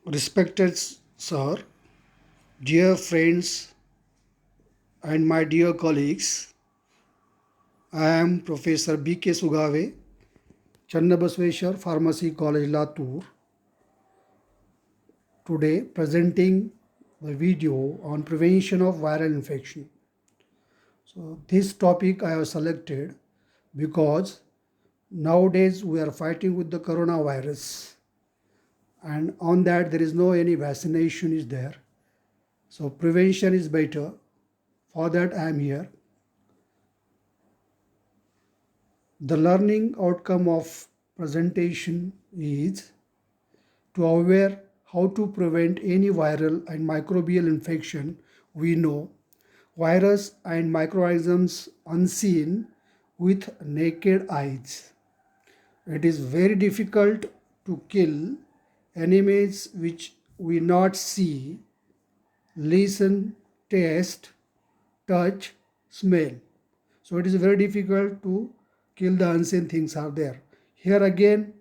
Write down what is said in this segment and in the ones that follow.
Respected sir, dear friends, and my dear colleagues, I am Professor B.K. Sugave, Channabasweshwar Pharmacy College, Latur, today presenting the video on prevention of viral infection. So, this topic I have selected because nowadays we are fighting with the coronavirus, and on that there is no any vaccination is there. So, prevention is better. For that, I am here. The learning outcome of presentation is to aware how to prevent any viral and microbial infection. We know virus and microorganisms unseen with naked eyes. It is very difficult to kill enemies which we not see, listen, taste, touch, smell. So it is very difficult to kill the unseen things are there. Here again,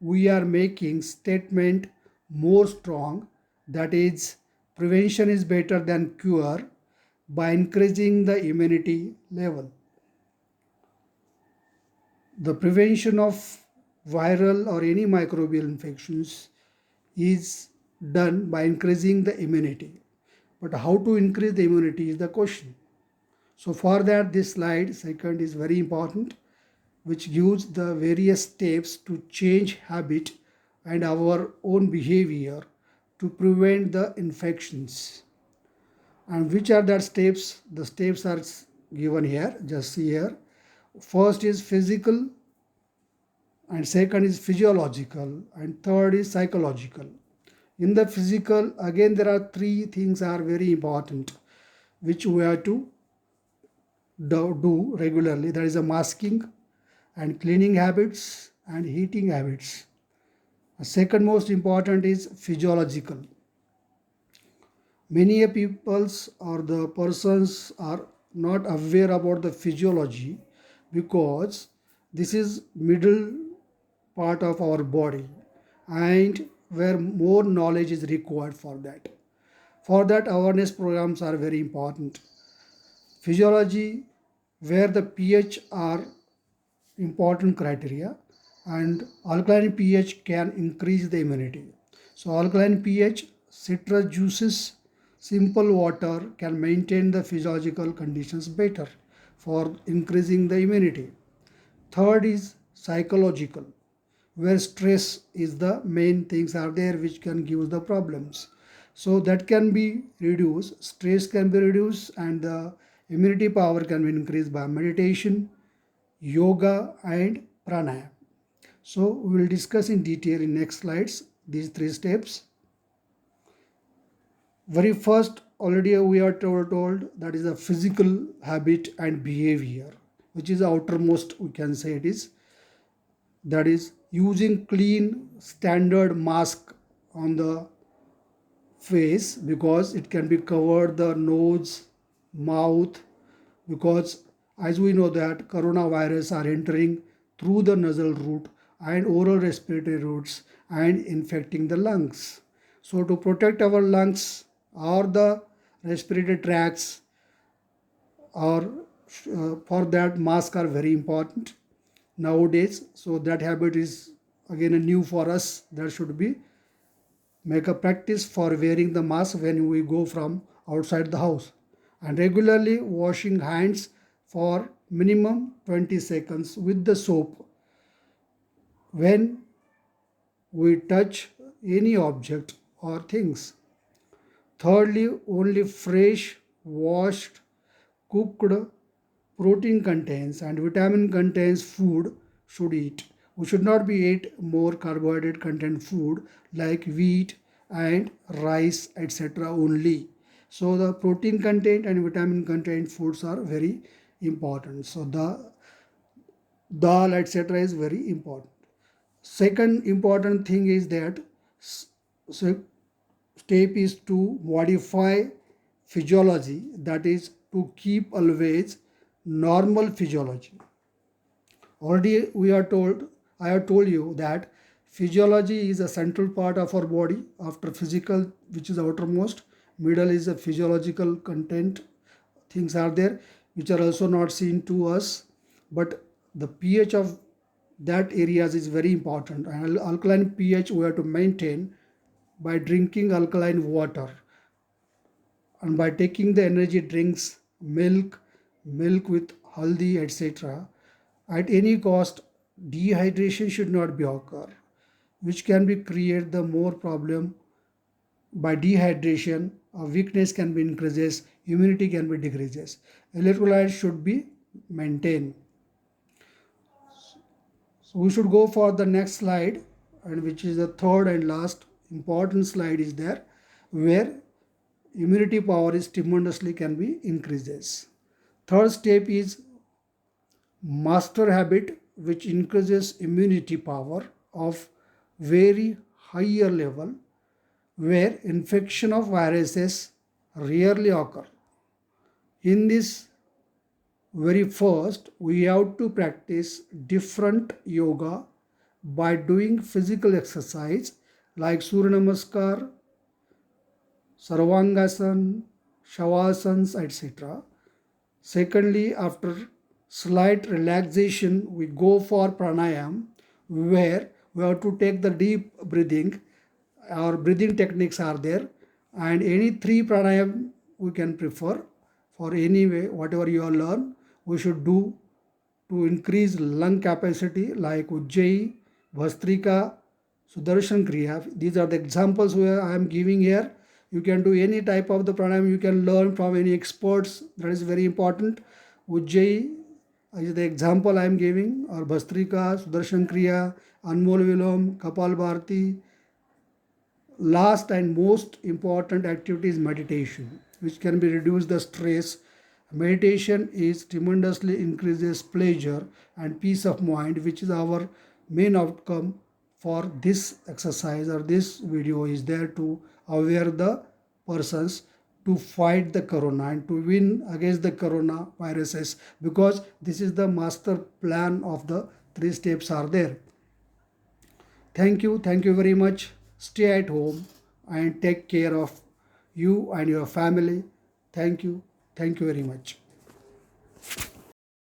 we are making statement more strong, that is prevention is better than cure by increasing the immunity level. The prevention of viral or any microbial infections is done by increasing the immunity. But how to increase the immunity is the question. So for that, this slide second is very important, which gives the various steps to change habit and our own behavior to prevent the infections. And which are that steps? The steps are given here, just see here. First is physical, and second is physiological, and third is psychological. In the physical, again there are three things are very important which we have to do regularly. There is a masking and cleaning habits and heating habits. The second most important is physiological. Many peoples or the persons are not aware about the physiology because this is middle part of our body and where more knowledge is required for that. For that, awareness programs are very important. Physiology, where the pH are important criteria, and alkaline pH can increase the immunity. So alkaline pH, citrus juices, simple water can maintain the physiological conditions better for increasing the immunity. Third is psychological, where stress is the main things are there which can give the problems. So that can be reduced, stress can be reduced, and the immunity power can be increased by meditation, yoga, and pranayama. So we will discuss in detail in next slides these three steps. Very first, already we are told that is a physical habit and behavior, which is outermost, we can say it is, that is using clean standard mask on the face because it can be covered the nose, mouth, because as we know that coronavirus are entering through the nasal route and oral respiratory routes and infecting the lungs. So to protect our lungs or the respiratory tracts or for that mask are very important nowadays. So that habit is again a new for us. There should be make a practice for wearing the mask when we go from outside the house and regularly washing hands for minimum 20 seconds with the soap when we touch any object or things. Thirdly, only fresh, washed, cooked, protein contains and vitamin contains food should eat. We should not be eat more carbohydrate content food like wheat and rice etc. only. So the protein content and vitamin content foods are very important. So the dal etc. is very important. Second important thing is that so step is to modify physiology, that is to keep always normal physiology. Already we are told, I have told you that Physiology is a central part of our body. After physical, which is outermost, middle is a physiological content. Things are there which are also not seen to us, but the pH of that areas is very important. And alkaline pH we have to maintain by drinking alkaline water and by taking the energy drinks, milk with haldi, etc. At any cost, dehydration should not be occur, which can be create the more problem. By dehydration, weakness can be increases, immunity can be decreases. Electrolytes should be maintained. So we should go for the next slide, and which is the third and last important slide is there, where immunity power is tremendously can be increases. Third step is master habit, which increases immunity power of very higher level, where infection of viruses rarely occur. In this very first, we have to practice different yoga by doing physical exercise like Surya Namaskar, Sarvangasana, Shavasans, etc. Secondly, after slight relaxation, we go for pranayam, where we have to take the deep breathing. Our breathing techniques are there, and any three pranayam we can prefer for any way, whatever you learn, we should do to increase lung capacity like Ujjayi, Bhastrika, Sudarshan Kriya. These are the examples where I am giving here. You can do any type of the pranayam, you can learn from any experts. That is very important. Ujjayi is the example I am giving, or Bhastrika, Sudarshan Kriya, Anmol Vilom, Kapal Bharti. Last and most important activity is meditation, which can be reduce the stress. Meditation is tremendously increases pleasure and peace of mind, which is our main outcome for this exercise, or this video is there to aware the persons to fight the corona and to win against the corona viruses, because this is the master plan of the three steps are there. Thank you very much. Stay at home and take care of you and your family. Thank you very much.